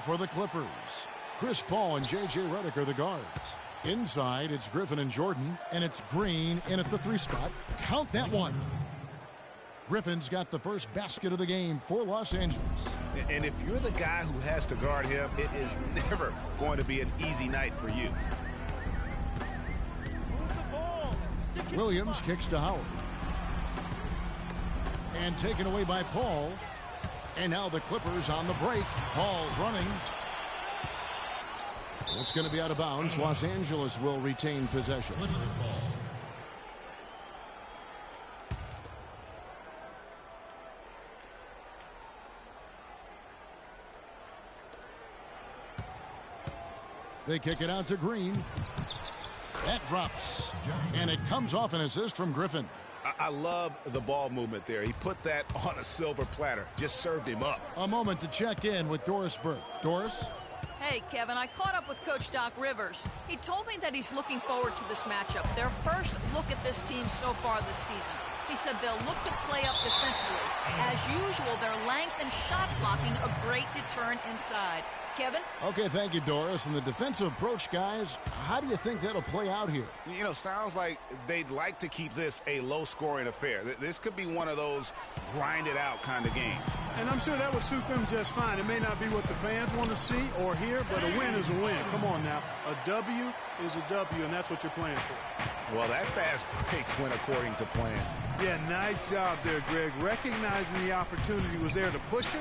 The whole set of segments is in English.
for the Clippers. Chris Paul and J.J. Redick are the guards. Inside, it's Griffin and Jordan, and it's Green in at the 3 spot. Count that one. Griffin's got the first basket of the game for Los Angeles. And if you're the guy who has to guard him, it is never going to be an easy night for you. Williams kicks to Howard. And taken away by Paul. And now the Clippers on the break. Paul's running. It's going to be out of bounds. Los Angeles will retain possession. They kick it out to Green. That drops. And it comes off an assist from Griffin. I love the ball movement there. He put that on a silver platter. Just served him up. A moment to check in with Doris Burke. Doris? Hey, Kevin, I caught up with Coach Doc Rivers. He told me that he's looking forward to this matchup. Their first look at this team so far this season. He said they'll look to play up defensively. As usual, their length and shot blocking a great deterrent inside. Kevin? Okay, thank you, Doris. And the defensive approach, guys, how do you think that'll play out here? You know, sounds like they'd like to keep this a low-scoring affair. This could be one of those grind-it-out kind of games. And I'm sure that would suit them just fine. It may not be what the fans want to see or hear, but a win is a win. Come on now. A W is a W, and that's what you're playing for. Well, that fast break went according to plan. Yeah, nice job there, Greg. Recognizing the opportunity was there to push it,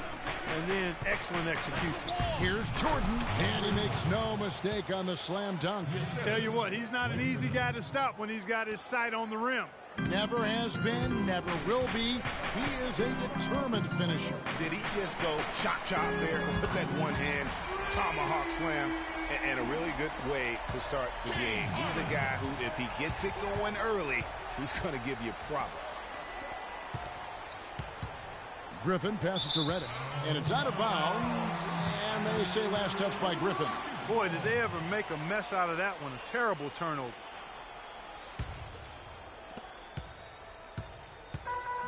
and then excellent execution. Here's Jordan, and he makes no mistake on the slam dunk. Tell you what, he's not an easy guy to stop when he's got his sight on the rim. Never has been, never will be. He is a determined finisher. Did he just go chop-chop there with that one-hand tomahawk slam? And a really good way to start the game. He's a guy who, if he gets it going early, he's going to give you problems. Griffin passes to Redick, and it's out of bounds, and they say last touch by Griffin. Boy, did they ever make a mess out of that one. A terrible turnover.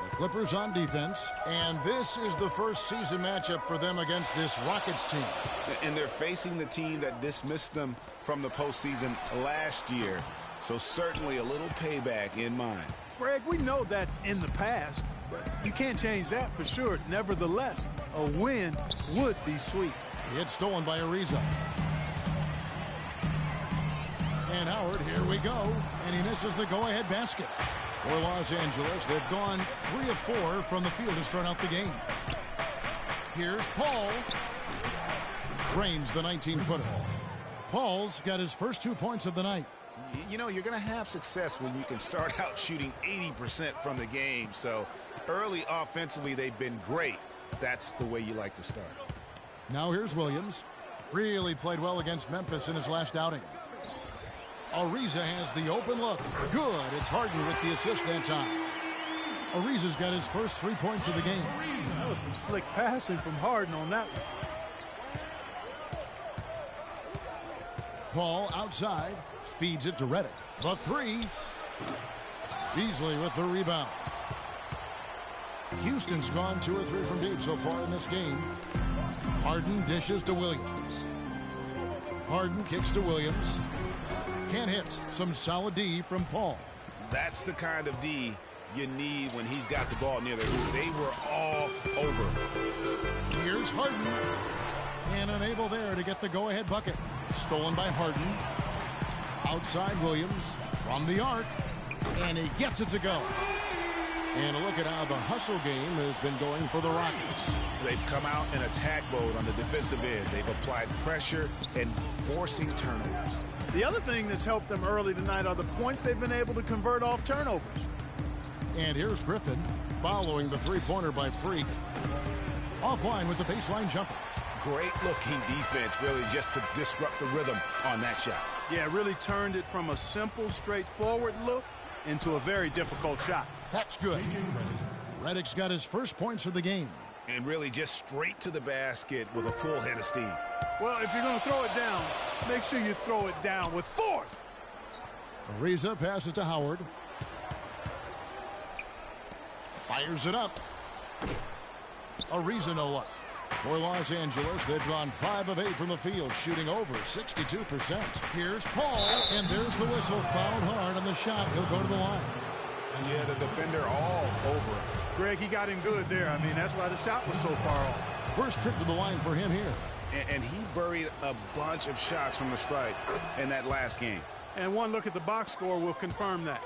The Clippers on defense, and this is the first season matchup for them against this Rockets team. And they're facing the team that dismissed them from the postseason last year, so certainly a little payback in mind. Greg, we know that's in the past, but you can't change that for sure. Nevertheless, a win would be sweet. It's stolen by Ariza. And Howard, here we go, and he misses the go-ahead basket. For Los Angeles, they've gone 3 of 4 from the field to start out the game. Here's Paul. Drains the 19-footer. Paul's got his first 2 points of the night. You know, you're going to have success when you can start out shooting 80% from the game. So early offensively, they've been great. That's the way you like to start. Now here's Williams. Really played well against Memphis in his last outing. Ariza has the open look. Good. It's Harden with the assist that time. Ariza's got his first 3 points of the game. That was some slick passing from Harden on that one. Paul outside. Feeds it to Redick. The 3. Beasley with the rebound. Houston's gone 2 or 3 from deep so far in this game. Harden dishes to Williams. Harden kicks to Williams. Can't hit. Some solid D from Paul. That's the kind of D you need when he's got the ball near the hoop. They were all over. Here's Harden. And unable there to get the go-ahead bucket. Stolen by Harden. Outside Williams from the arc. And he gets it to go. And look at how the hustle game has been going for the Rockets. They've come out in attack mode on the defensive end. They've applied pressure and forcing turnovers. The other thing that's helped them early tonight are the points they've been able to convert off turnovers. And here's Griffin following the three-pointer by Freak. Offline with the baseline jumper. Great looking defense, really, just to disrupt the rhythm on that shot. Yeah, really turned it from a simple, straightforward look into a very difficult shot. That's good. Redick's got his first points of the game. And really just straight to the basket with a full head of steam. Well, if you're going to throw it down, make sure you throw it down with force. Ariza passes to Howard. Fires it up. Ariza no luck. For Los Angeles, they've gone 5 of 8 from the field, shooting over 62%. Here's Paul, and there's the whistle. Fouled hard on the shot. He'll go to the line. Yeah, the defender all over him. Greg, he got him good there. I mean, that's why the shot was so far off. First trip to the line for him here. And he buried a bunch of shots from the stripe in that last game. And one look at the box score will confirm that.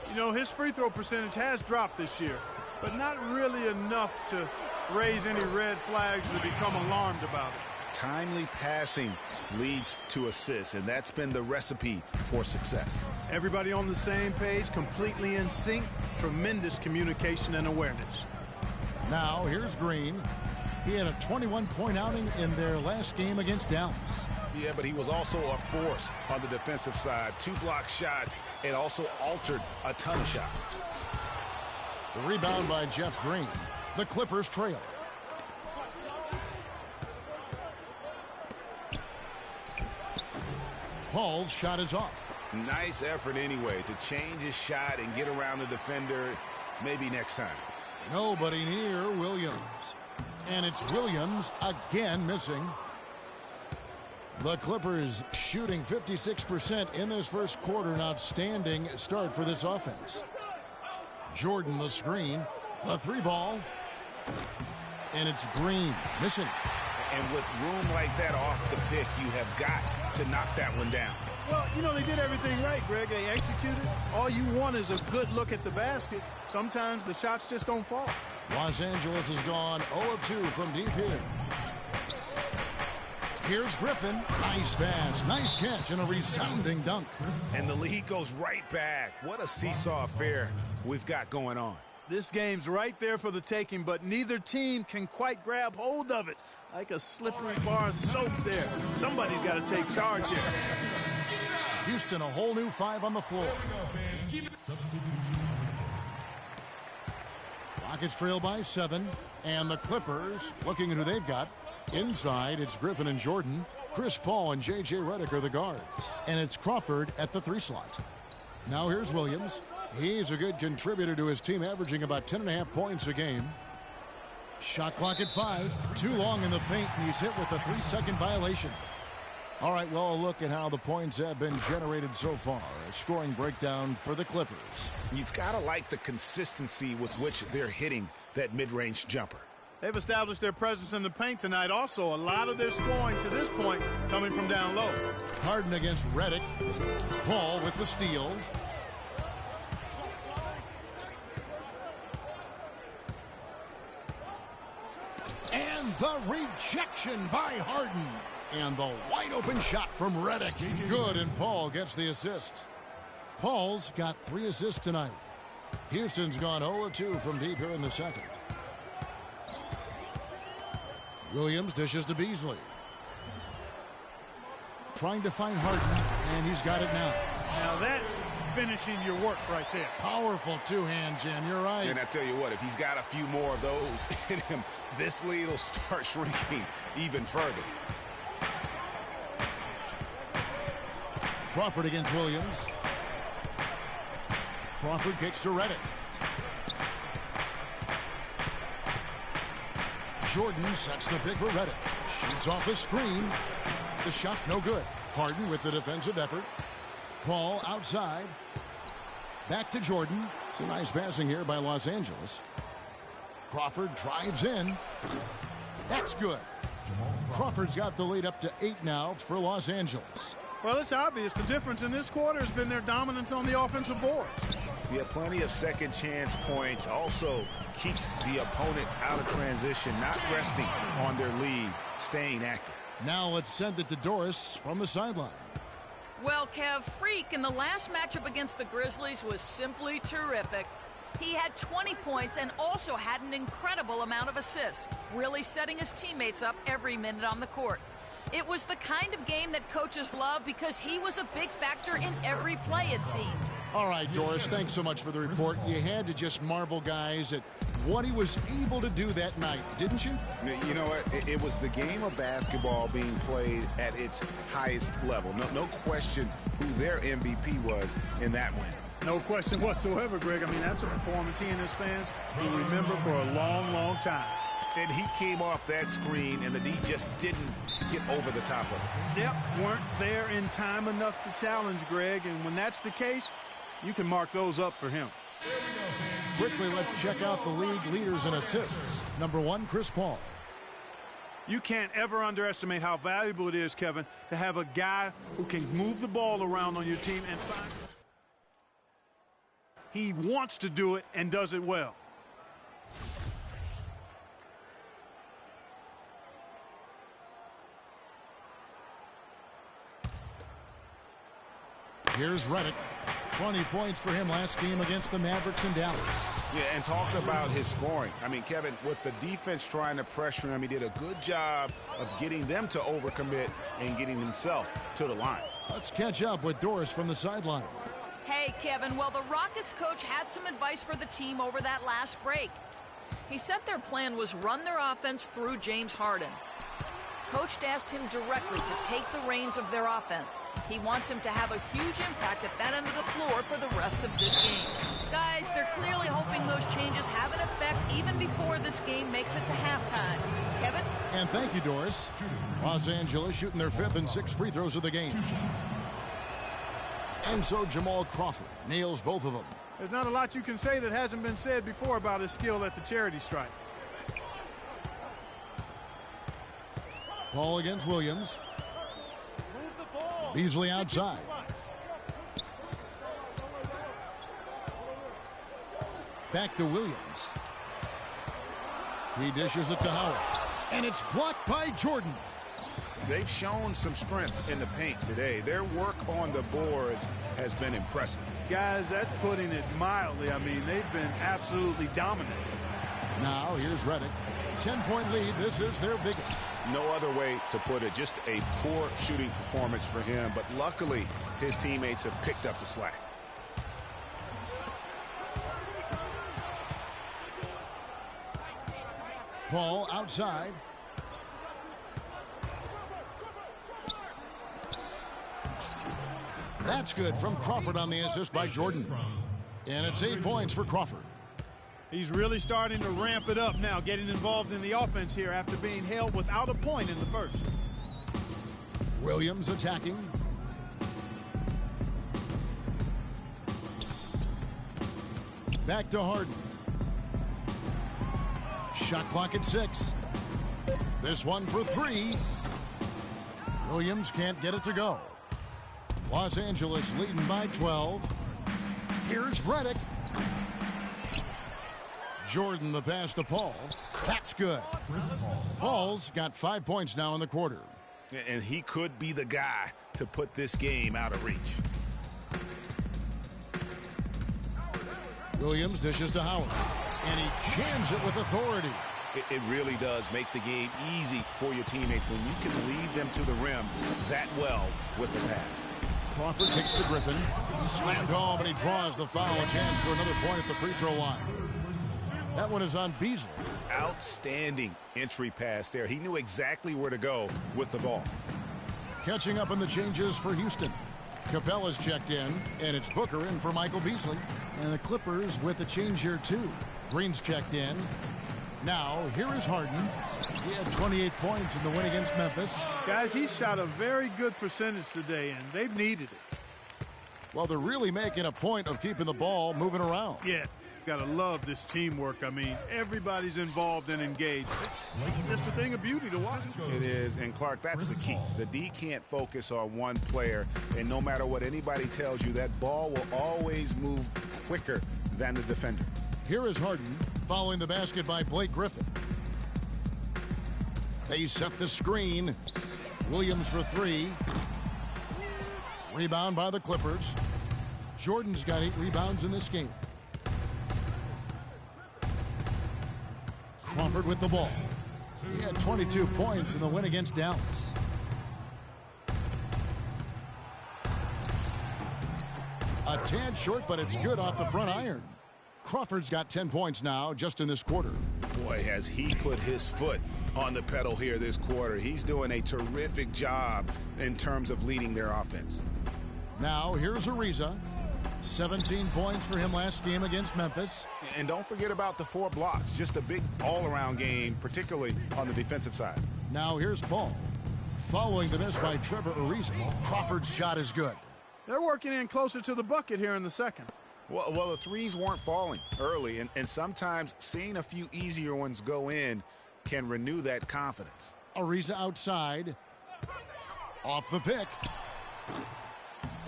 You know, his free throw percentage has dropped this year, but not really enough to raise any red flags or become alarmed about it. Timely passing leads to assists, and that's been the recipe for success. Everybody on the same page, completely in sync, tremendous communication and awareness. Now, here's Green. He had a 21-point outing in their last game against Dallas. Yeah, but he was also a force on the defensive side. 2 block shots and also altered a ton of shots. The rebound by Jeff Green. The Clippers trail. Paul's shot is off. Nice effort anyway to change his shot and get around the defender. Maybe next time. Nobody near Williams. And it's Williams again missing. The Clippers shooting 56% in this first quarter. An outstanding start for this offense. Jordan the screen. The 3-ball. And it's Green missing. And with room like that off the pick, you have got to knock that one down. Well, you know, they did everything right, Greg. They executed. All you want is a good look at the basket. Sometimes the shots just don't fall. Los Angeles has gone 0 of 2 from deep here. Here's Griffin. Nice pass, nice catch, and a resounding dunk. And the lead goes right back. What a seesaw affair we've got going on. This game's right there for the taking, but neither team can quite grab hold of it. Like a slippery bar of soap there. Somebody's got to take charge here. Houston, a whole new 5 on the floor. Rockets trail by 7, and the Clippers, looking at who they've got. Inside, it's Griffin and Jordan. Chris Paul and J.J. Redick are the guards. And it's Crawford at the 3 slot. Now here's Williams. He's a good contributor to his team, averaging about 10.5 points a game. Shot clock at 5. Too long in the paint, and he's hit with a 3-second violation. All right, well, a look at how the points have been generated so far. A scoring breakdown for the Clippers. You've got to like the consistency with which they're hitting that mid-range jumper. They've established their presence in the paint tonight. Also, a lot of their scoring to this point coming from down low. Harden against Redick. Paul with the steal. And the rejection by Harden. And the wide open shot from Redick. Good, and Paul gets the assist. Paul's got 3 assists tonight. Houston's gone 0 of 2 from deep here in the second. Williams dishes to Beasley. Trying to find Harden, and he's got it now. Now that's finishing your work right there. Powerful 2-hand jam, you're right. And I tell you what, if he's got a few more of those in him, this lead will start shrinking even further. Crawford against Williams. Crawford kicks to Redick. Jordan sets the pick for Redick. Shoots off the screen. The shot no good. Harden with the defensive effort. Paul outside. Back to Jordan. Some nice passing here by Los Angeles. Crawford drives in. That's good. Crawford's got the lead up to 8 now for Los Angeles. Well, it's obvious the difference in this quarter has been their dominance on the offensive boards. Yeah, plenty of second chance points. Also keeps the opponent out of transition, not resting on their lead, staying active. Now let's send it to Doris from the sideline. Well, Kev, Freak in the last matchup against the Grizzlies was simply terrific. He had 20 points and also had an incredible amount of assists, really setting his teammates up every minute on the court. It was the kind of game that coaches love because he was a big factor in every play, it seemed. All right, Doris, thanks so much for the report. You had to just marvel, guys, at what he was able to do that night, didn't you? You know what? It was the game of basketball being played at its highest level. No question who their MVP was in that win. No question whatsoever, Greg. I mean, that's a performance he and his fans will remember for a long, long time. And he came off that screen, and the D just didn't get over the top of it. Depth weren't there in time enough to challenge Greg, and when that's the case, you can mark those up for him. Quickly, let's check out the league leaders in assists. Number 1, Chris Paul. You can't ever underestimate how valuable it is, Kevin, to have a guy who can move the ball around on your team and find. He wants to do it and does it well. Here's Redick. 20 points for him last game against the Mavericks in Dallas. Yeah, and talked about his scoring. I mean, Kevin, with the defense trying to pressure him, he did a good job of getting them to overcommit and getting himself to the line. Let's catch up with Doris from the sideline. Hey, Kevin, well, the Rockets coach had some advice for the team over that last break. He said their plan was run their offense through James Harden. Coach asked him directly to take the reins of their offense. He wants him to have a huge impact at that end of the floor for the rest of this game. Guys, they're clearly hoping those changes have an effect even before this game makes it to halftime. Kevin? And thank you, Doris. Los Angeles shooting their 5th and 6th free throws of the game. And so Jamal Crawford nails both of them. There's not a lot you can say that hasn't been said before about his skill at the charity stripe. Paul against Williams. Beasley outside. Back to Williams. He dishes it to Howard. And it's blocked by Jordan. They've shown some strength in the paint today. Their work on the boards has been impressive. Guys, that's putting it mildly. I mean, they've been absolutely dominant. Now here's Redick. 10-point lead. This is their biggest. No other way to put it. Just a poor shooting performance for him. But luckily, his teammates have picked up the slack. Paul outside. That's good from Crawford on the assist by Jordan. And it's 8 points for Crawford. He's really starting to ramp it up now, getting involved in the offense here after being held without a point in the first. Williams attacking. Back to Harden. Shot clock at 6. This one for 3. Williams can't get it to go. Los Angeles leading by 12. Here's Redick. Jordan the pass to Paul. That's good. Paul's got 5 points now in the quarter. And he could be the guy to put this game out of reach. Williams dishes to Howard. And he jams it with authority. It really does make the game easy for your teammates when you can lead them to the rim that well with the pass. Crawford kicks to Griffin. Slammed home, and he draws the foul. A chance for another point at the free throw line. That one is on Beasley. Outstanding entry pass there. He knew exactly where to go with the ball. Catching up on the changes for Houston. Capella's checked in, and it's Booker in for Michael Beasley. And the Clippers with a change here, too. Green's checked in. Now, here is Harden. He had 28 points in the win against Memphis. Guys, he shot a very good percentage today, and they've needed it. Well, they're really making a point of keeping the ball moving around. Yeah, gotta love this teamwork. I mean, everybody's involved and engaged. It's just a thing of beauty to watch. It is, and Clark, that's the key. The D can't focus on one player, and no matter what anybody tells you, that ball will always move quicker than the defender. Here is Harden following the basket by Blake Griffin. They set the screen. Williams for 3. Rebound by the Clippers. Jordan's got 8 rebounds in this game. Crawford with the ball. He had 22 points in the win against Dallas. A tad short, but it's good off the front iron. Crawford's got 10 points now just in this quarter. Boy, has he put his foot on the pedal here this quarter. He's doing a terrific job in terms of leading their offense. Now here's Ariza. 17 points for him last game against Memphis. And don't forget about the 4 blocks. Just a big all-around game, particularly on the defensive side. Now here's Paul. Following the miss by Trevor Ariza, Crawford's shot is good. They're working in closer to the bucket here in the second. Well, the threes weren't falling early, and sometimes seeing a few easier ones go in can renew that confidence. Ariza outside. Off the pick.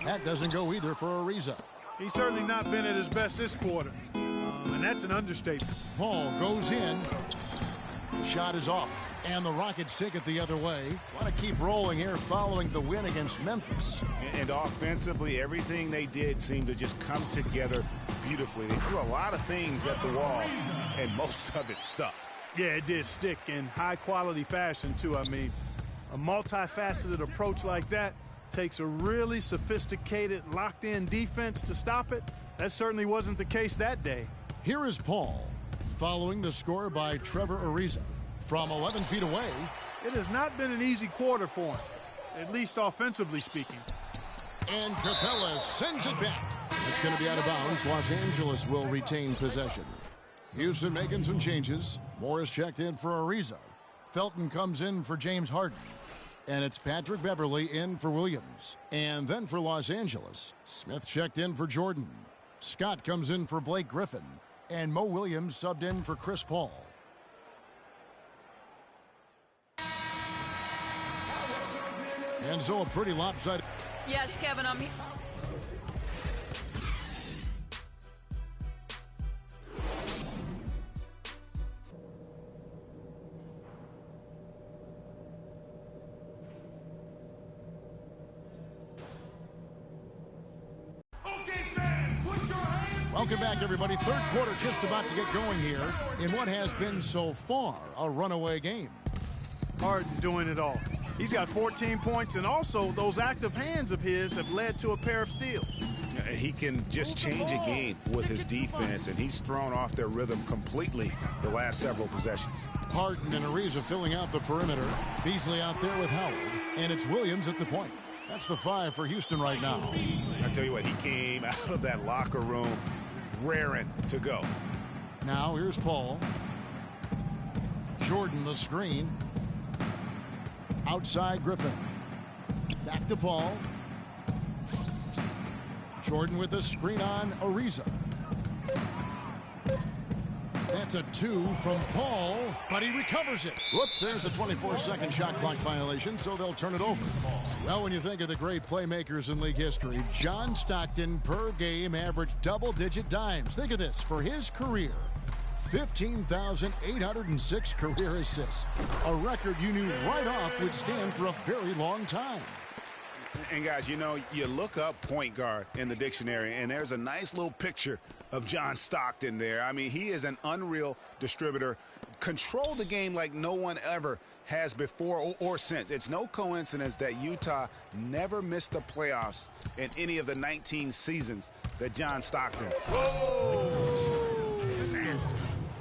That doesn't go either for Ariza. He's certainly not been at his best this quarter, and that's an understatement. Paul goes in. Shot is off, and the Rockets take it the other way. Want to keep rolling here following the win against Memphis. And offensively, everything they did seemed to just come together beautifully. They threw a lot of things at the wall, and most of it stuck. Yeah, it did stick in high-quality fashion, too. I mean, a multifaceted approach like that takes a really sophisticated, locked-in defense to stop it. That certainly wasn't the case that day. Here is Paul, following the score by Trevor Ariza. From 11 feet away. It has not been an easy quarter for him, at least offensively speaking. And Capella sends it back. It's going to be out of bounds. Los Angeles will retain possession. Houston making some changes. Morris checked in for Ariza. Felton comes in for James Harden. And it's Patrick Beverly in for Williams. And then for Los Angeles, Smith checked in for Jordan. Scott comes in for Blake Griffin. And Mo Williams subbed in for Chris Paul. And so a pretty lopsided. Yes, Kevin, I'm here. Welcome back, everybody. Third quarter just about to get going here in what has been so far a runaway game. Harden doing it all. He's got 14 points, and also those active hands of his have led to a pair of steals. He can just change a game with his defense, and he's thrown off their rhythm completely the last several possessions. Harden and Ariza filling out the perimeter. Beasley out there with Howard, and it's Williams at the point. That's the 5 for Houston right now. I tell you what, he came out of that locker room raring to go. Now here's Paul. Jordan the screen. Outside Griffin. Back to Paul. Jordan with the screen on Ariza. That's a 2 from Paul, but he recovers it. Whoops, there's a 24-second shot clock violation, so they'll turn it over. Well, when you think of the great playmakers in league history, John Stockton per game averaged double-digit dimes. Think of this, for his career, 15,806 career assists, a record you knew right off would stand for a very long time. And guys, you know, you look up point guard in the dictionary, and there's a nice little picture of John Stockton there. I mean, he is an unreal distributor. Control the game like no one ever has before or since. It's no coincidence that Utah never missed the playoffs in any of the 19 seasons that John Stockton.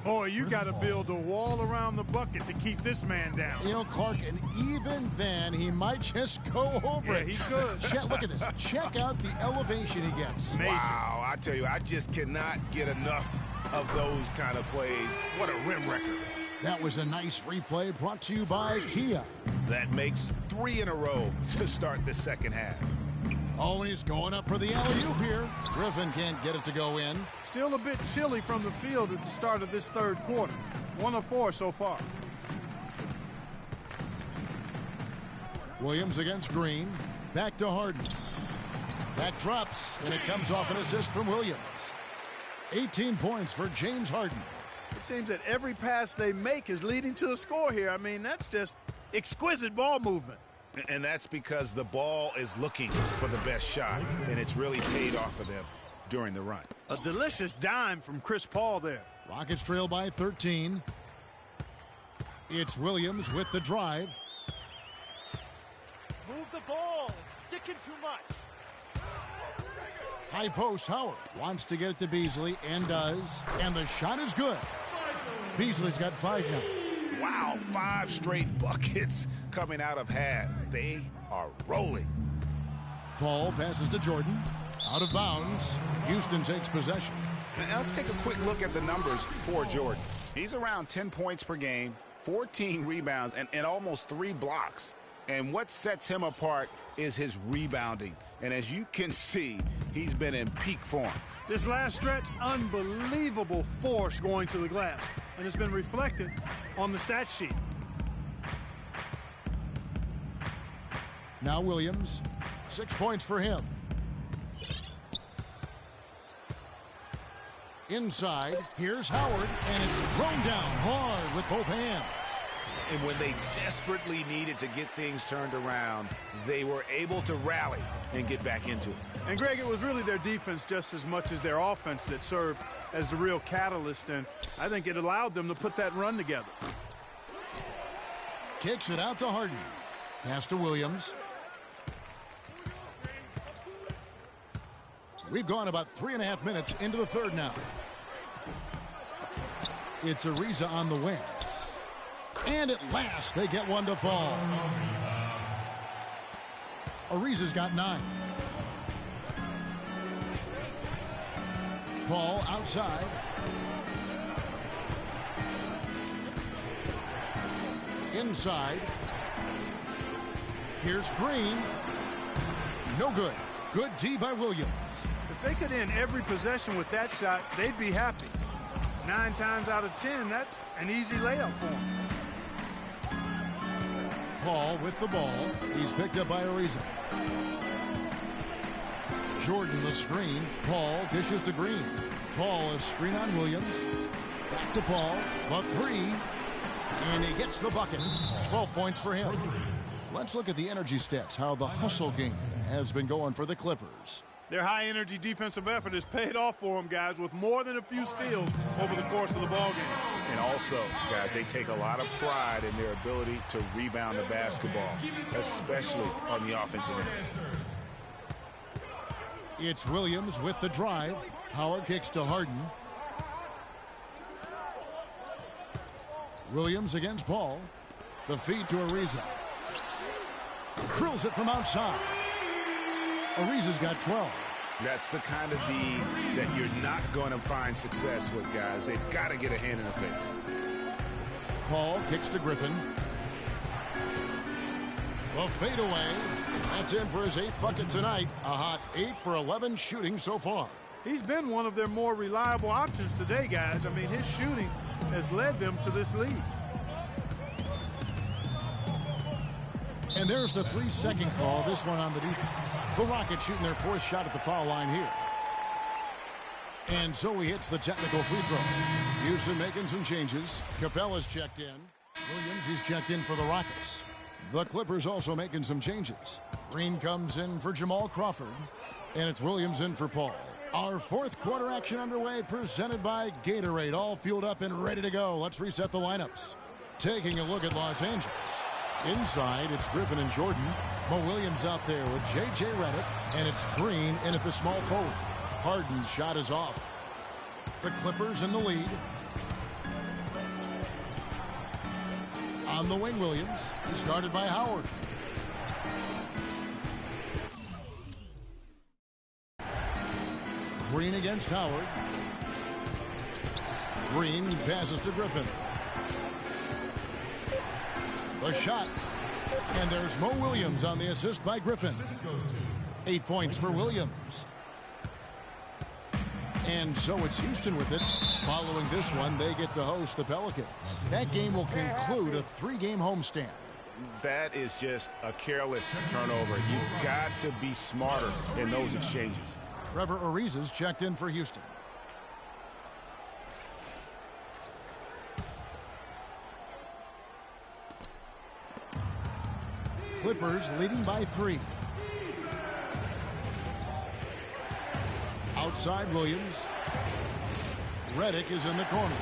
Boy, you got to build a wall around the bucket to keep this man down. You know, Clark, and even then, he might just go over it. He could. Look at this. Check out the elevation he gets. Major. Wow, I tell you, I just cannot get enough of those kind of plays. What a rim record. That was a nice replay brought to you by Kia. That makes 3 in a row to start the second half. Oh, and he's going up for the alley-oop here. Griffin can't get it to go in. Still a bit chilly from the field at the start of this third quarter. 1 of 4 so far. Williams against Green. Back to Harden. That drops, and it comes off an assist from Williams. 18 points for James Harden. It seems that every pass they make is leading to a score here. I mean, that's just exquisite ball movement. And that's because the ball is looking for the best shot, and it's really paid off for them during the run. A delicious dime from Chris Paul there. Rockets trail by 13. It's Williams with the drive. Move the ball. Sticking too much. High post, Howard wants to get it to Beasley and does. And the shot is good. Beasley's got 5 now. Wow, 5 straight buckets coming out of half. They are rolling. Paul passes to Jordan. Out of bounds. Houston takes possession. Now let's take a quick look at the numbers for Jordan. He's around 10 points per game, 14 rebounds, and almost 3 blocks. And what sets him apart is his rebounding. And as you can see, he's been in peak form. This last stretch, unbelievable force going to the glass. And it's been reflected on the stat sheet. Now Williams. 6 points for him. Inside, here's Howard, and it's thrown down hard with both hands. And when they desperately needed to get things turned around, they were able to rally and get back into it. And, Greg, it was really their defense just as much as their offense that served as the real catalyst, and I think it allowed them to put that run together. Kicks it out to Harden. Pass to Williams. We've gone about 3.5 minutes into the third now. It's Ariza on the wing. And at last, they get one to fall. Ariza's got 9. Paul outside. Inside. Here's Green. No good. Good D by Williams. If they could end every possession with that shot, they'd be happy. 9 times out of 10, that's an easy layup for them. Paul with the ball. He's picked up by Ariza. Jordan the screen. Paul dishes to Green. Paul a screen on Williams. Back to Paul. But 3. And he gets the bucket. 12 points for him. Let's look at the energy stats, how the hustle game has been going for the Clippers. Their high-energy defensive effort has paid off for them, guys, with more than a few steals over the course of the ballgame. And also, guys, they take a lot of pride in their ability to rebound the basketball, especially on the offensive end. It's Williams with the drive. Howard kicks to Harden. Williams against Paul. The feed to Ariza. Drills it from outside. Ariza's got 12. That's the kind of D that you're not going to find success with, guys. They've got to get a hand in the face. Paul kicks to Griffin. The fadeaway. That's in for his 8th bucket tonight. A hot 8 for 11 shooting so far. He's been one of their more reliable options today, guys. I mean, his shooting has led them to this lead. And there's the 3-second call, this one on the defense. The Rockets shooting their 4th shot at the foul line here. And so he hits the technical free throw. Houston making some changes. Capella's checked in. Williams is checked in for the Rockets. The Clippers also making some changes. Green comes in for Jamal Crawford. And it's Williams in for Paul. Our 4th quarter action underway, presented by Gatorade. All fueled up and ready to go. Let's reset the lineups. Taking a look at Los Angeles. Inside, it's Griffin and Jordan. Mo Williams out there with J.J. Redick. And it's Green in at the small forward. Harden's shot is off. The Clippers in the lead. On the wing, Williams. He started by Howard. Green against Howard. Green passes to Griffin. The shot. And there's Mo Williams on the assist by Griffin. 8 points for Williams. And so it's Houston with it. Following this one, they get to host the Pelicans. That game will conclude a 3-game homestand. That is just a careless turnover. You've got to be smarter in those exchanges. Trevor Ariza's checked in for Houston. Clippers leading by 3. Outside Williams. Redick is in the corner.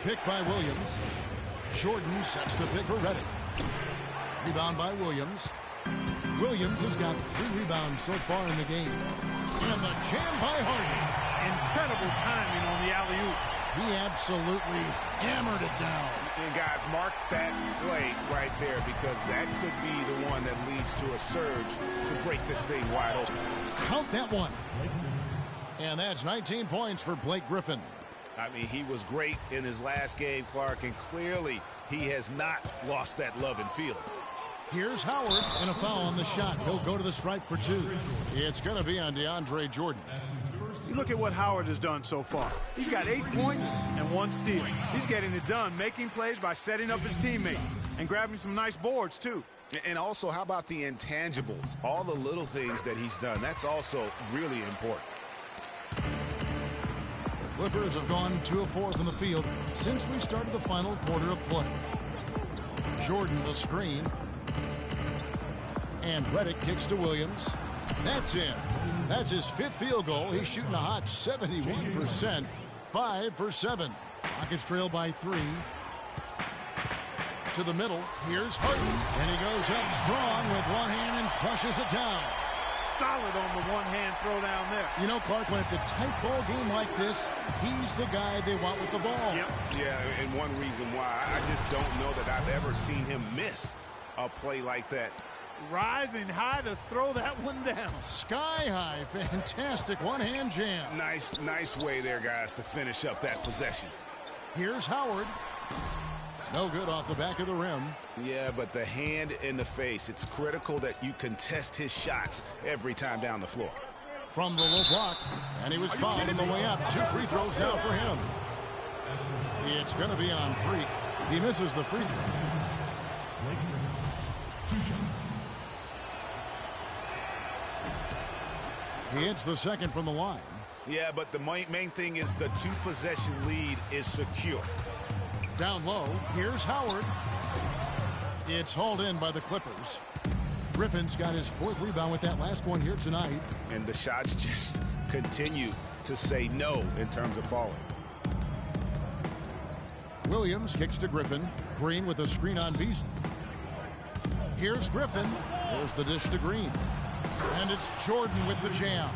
Pick by Williams. Jordan sets the pick for Redick. Rebound by Williams. Williams has got 3 rebounds so far in the game. And the jam by Harden. Incredible timing on the alley-oop. He absolutely hammered it down. And guys, mark that play right there, because that could be the one that leads thanks to a surge to break this thing wide open. Count that one. And that's 19 points for Blake Griffin. I mean, he was great in his last game, Clark, and clearly he has not lost that love and feeling. Here's Howard, and a foul on the shot. He'll go to the stripe for 2. It's going to be on DeAndre Jordan. You look at what Howard has done so far. He's got 8 points and 1 steal. He's getting it done, making plays by setting up his teammates and grabbing some nice boards, too. And also, how about the intangibles? All the little things that he's done. That's also really important. The Clippers have gone 2 of 4 from the field since we started the final quarter of play. Jordan the screen. And Redick kicks to Williams. That's in. That's his 5th field goal. He's shooting a hot 71%. 5 for 7. Rockets trail by 3. To the middle. Here's Harden. And he goes up strong with one hand and flushes it down. Solid on the one-hand throw down there. You know, Clark, when it's a tight ball game like this, he's the guy they want with the ball. Yep. Yeah, and one reason why, I just don't know that I've ever seen him miss a play like that. Rising high to throw that one down. Sky high. Fantastic one-hand jam. Nice way there, guys, to finish up that possession. Here's Howard. No good off the back of the rim. Yeah, but the hand in the face, it's critical that you contest his shots every time down the floor. From the low block, and he was fouled on the way up. 2 free throws now for him. It's going to be on Freak. He misses the free throw. He hits the second from the line. Yeah, but the main thing is the 2-possession lead is secure. Down low, here's Howard. It's hauled in by the Clippers. Griffin's got his 4th rebound with that last one here tonight. And the shots just continue to say no in terms of falling. Williams kicks to Griffin. Green with a screen on Beasley. Here's Griffin. There's the dish to Green. And it's Jordan with the jam.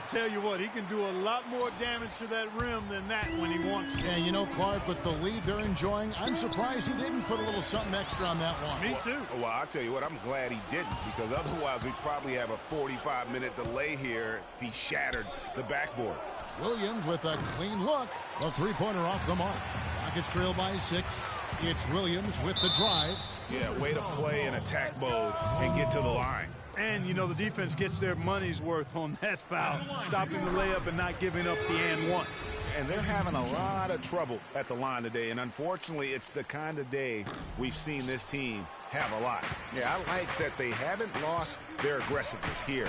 Tell you what, he can do a lot more damage to that rim than that when he wants to. And you know, Clark, with the lead they're enjoying, I'm surprised he didn't put a little something extra on that one. Me too. Well, I'll tell you what, I'm glad he didn't, because otherwise we'd probably have a 45-minute delay here if he shattered the backboard. Williams with a clean look. The 3-pointer off the mark. Rockets trail by 6. It's Williams with the drive. Yeah, way to play in attack mode and get to the line. And, you know, the defense gets their money's worth on that foul, stopping the layup and not giving up the and one. And they're having a lot of trouble at the line today, and unfortunately, it's the kind of day we've seen this team have a lot. Yeah, I like that they haven't lost their aggressiveness here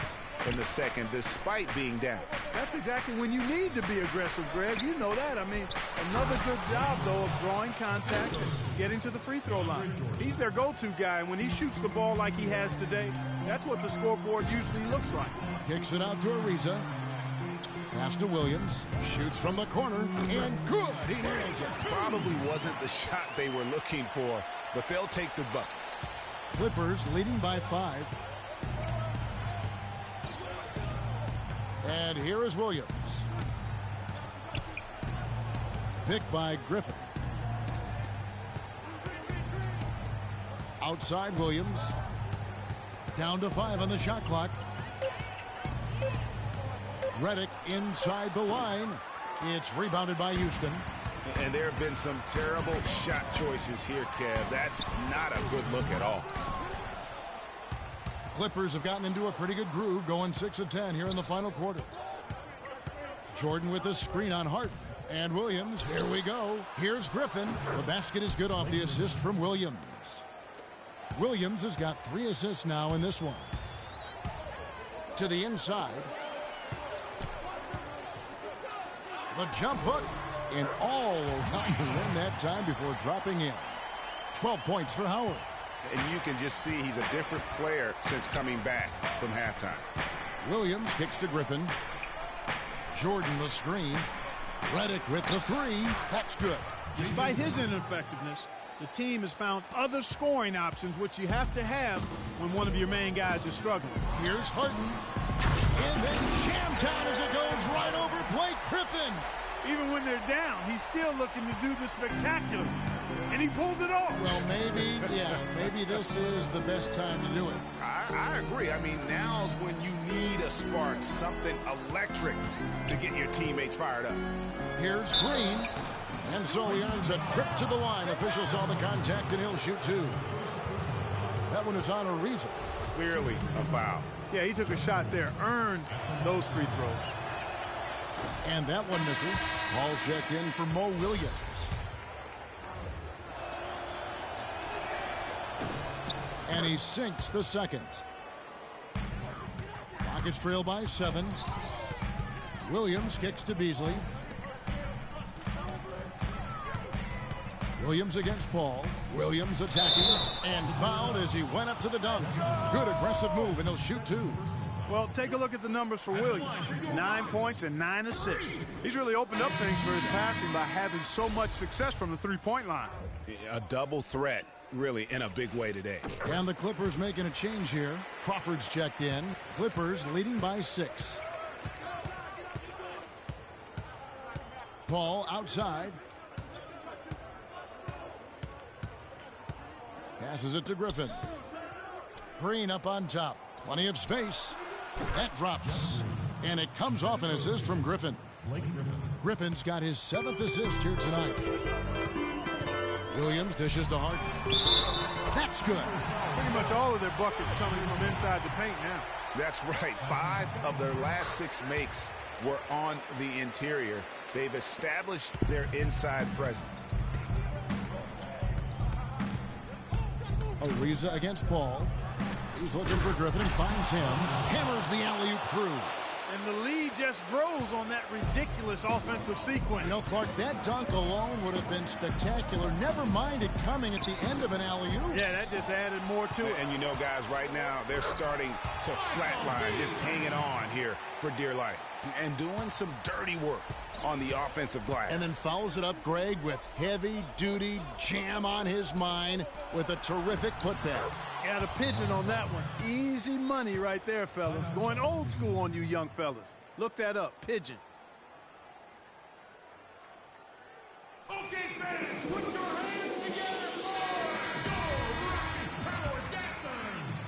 in the second, despite being down. That's exactly when you need to be aggressive, Greg. You know that. I mean, another good job, though, of drawing contact and getting to the free throw line. He's their go-to guy, and when he shoots the ball like he has today, that's what the scoreboard usually looks like. Kicks it out to Ariza. Pass to Williams. Shoots from the corner, and good. He nails it. Probably wasn't the shot they were looking for, but they'll take the bucket. Clippers leading by 5. And here is Williams. Picked by Griffin. Outside Williams. Down to 5 on the shot clock. Redick inside the line. It's rebounded by Houston. And there have been some terrible shot choices here, Kev. That's not a good look at all. Clippers have gotten into a pretty good groove, going 6 of 10 here in the final quarter. Jordan with a screen on Harden. And Williams, here we go. Here's Griffin. The basket is good off the assist from Williams. Williams has got 3 assists now in this one. To the inside. The jump hook. And all around the rim that time before dropping in. 12 points for Howard. And you can just see he's a different player since coming back from halftime. Williams kicks to Griffin. Jordan the screen. Redick with the 3. That's good. Despite his ineffectiveness, the team has found other scoring options, which you have to have when one of your main guys is struggling. Here's Harden. And then jammed down as it goes right over Blake Griffin. Even when they're down, he's still looking to do the spectacular. And he pulled it off. Well, maybe this is the best time to do it. I agree. I mean, now's when you need a spark, something electric to get your teammates fired up. Here's Green. And so he earns a trip to the line. Officials saw the contact, and he'll shoot two. That one is on Ariza. Clearly a foul. Yeah, he took a shot there, earned those free throws. And that one misses. Ball checked in for Mo Williams. And he sinks the second. Rockets trail by 7. Williams kicks to Beasley. Williams against Paul. Williams attacking and fouled as he went up to the dunk. Good aggressive move, and he'll shoot two. Well, take a look at the numbers for Williams. 9 points and 9 assists. He's really opened up things for his passing by having so much success from the three-point line. A double threat, really, in a big way today. And the Clippers making a change here. Crawford's checked in. Clippers leading by 6. Paul outside. Passes it to Griffin. Green up on top. Plenty of space. That drops. And it comes off an assist from Griffin. Griffin's got his 7th assist here tonight. Williams dishes to Harden. That's good. Pretty much all of their buckets coming from inside the paint now. That's right. 5 of their last 6 makes were on the interior. They've established their inside presence. Ariza against Paul. He's looking for Griffin and finds him. Hammers the alley-oop through. And the lead just grows on that ridiculous offensive sequence. You know, Clark, that dunk alone would have been spectacular. Never mind it coming at the end of an alley-oop. Yeah, that just added more to it. And you know, guys, right now, they're starting to flatline, just hanging on here for dear life. And doing some dirty work on the offensive glass. And then follows it up, Greg, with heavy-duty jam on his mind with a terrific putback. Got a pigeon on that one. Easy money right there, fellas. Going old school on you young fellas. Look that up, pigeon. Okay, fans, put your hands together for Go Rockets Power Jacksons.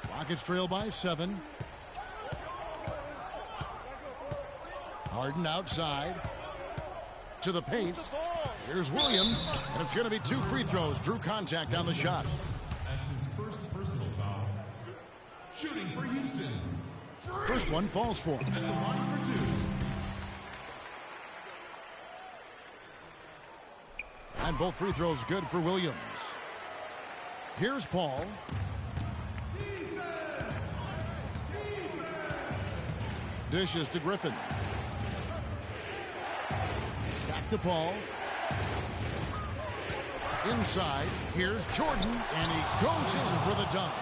Rockets trail by 7. Harden outside to the paint. Here's Williams, and it's going to be 2 free throws. Drew contact on the shot. That's his first personal foul. Shooting for Houston. First one falls for him. At the line for 2. And both free throws good for Williams. Here's Paul. Dishes to Griffin. Back to Paul. Inside, here's Jordan, and he goes in for the dunk.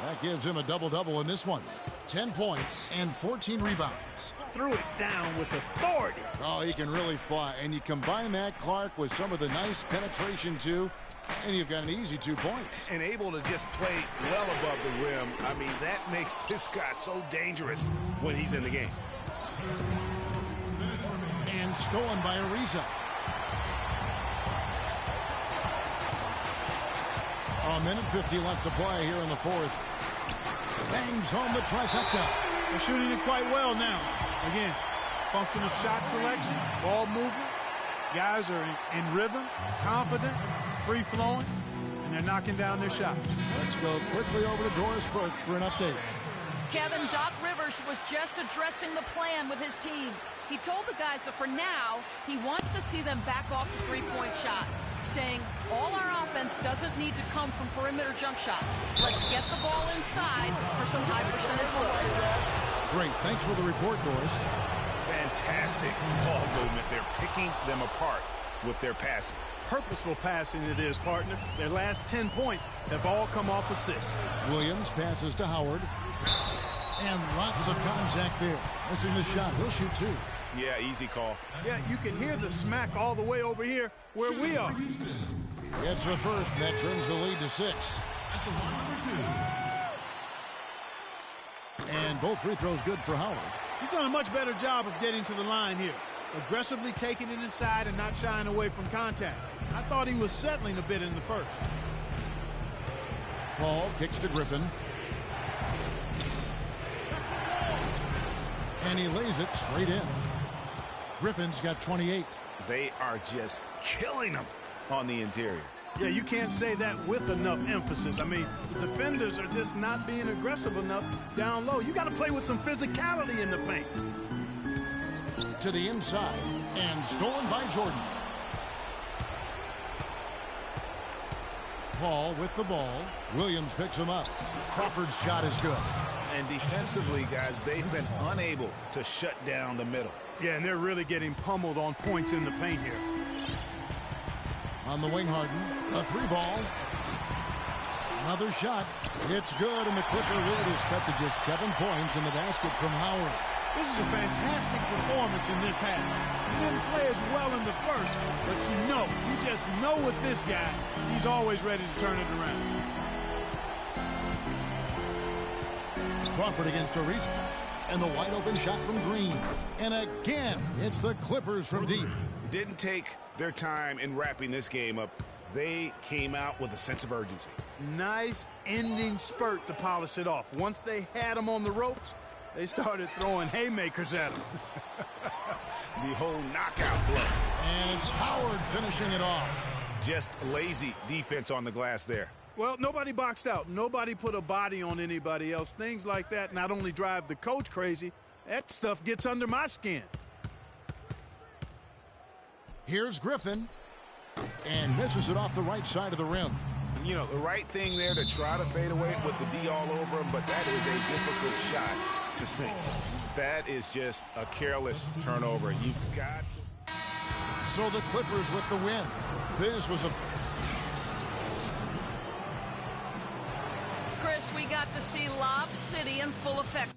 That gives him a double-double in this one. 10 points and 14 rebounds. Threw it down with authority. Oh, he can really fly. And you combine that, Clark, with some of the nice penetration, too, and you've got an easy 2 points. And able to just play well above the rim. I mean, that makes this guy so dangerous when he's in the game. And stolen by Ariza. A minute 50 left to play here in the 4th. Bangs home the trifecta. They're shooting it quite well now. Again, function of shot selection, ball movement. Guys are in rhythm, confident, free-flowing, and they're knocking down their shots. Let's go quickly over to Doris Burke for an update. Kevin, Doc Rivers was just addressing the plan with his team. He told the guys that for now, he wants to see them back off the three-point shot, saying all our offense doesn't need to come from perimeter jump shots. Let's get the ball inside for some high-percentage looks. Great. Thanks for the report, Doris. Fantastic ball movement. They're picking them apart with their passing. Purposeful passing it is, partner. Their last 10 points have all come off assists. Williams passes to Howard. And lots of contact there. Missing the shot. He'll shoot 2. Yeah, easy call. Yeah, you can hear the smack all the way over here where we are. He gets the first. That turns the lead to 6. At the line for 2. And both free throws good for Howard. He's done a much better job of getting to the line here. aggressively taking it inside and not shying away from contact. I thought he was settling a bit in the first. Paul kicks to Griffin. And he lays it straight in. Griffin's got 28. They are just killing him on the interior. Yeah, you can't say that with enough emphasis. I mean, the defenders are just not being aggressive enough down low. You got to play with some physicality in the paint. To the inside, and stolen by Jordan. Paul with the ball. Williams picks him up. Crawford's shot is good. And defensively, guys, they've been unable to shut down the middle. Yeah, and they're really getting pummeled on points in the paint here. On the wing, Harden. A three ball. Another shot. It's good, and the Clipper lead is cut to just 7 points in the basket from Howard. This is a fantastic performance in this half. He didn't play as well in the first, but you just know with this guy, he's always ready to turn it around. Crawford against Ariza. And the wide open shot from Green. And again, it's the Clippers from deep. Didn't take their time in wrapping this game up. They came out with a sense of urgency. Nice ending spurt to polish it off. Once they had him on the ropes, they started throwing haymakers at him. The whole knockout blow. And it's Howard finishing it off. Just lazy defense on the glass there. Well, nobody boxed out. Nobody put a body on anybody else. Things like that not only drive the coach crazy, that stuff gets under my skin. Here's Griffin. And misses it off the right side of the rim. You know, the right thing there to try to fade away with the D all over him, but that is a difficult shot to sink. That is just a careless turnover. You've got to... So the Clippers with the win. This was a... Chris, we got to see Lob City in full effect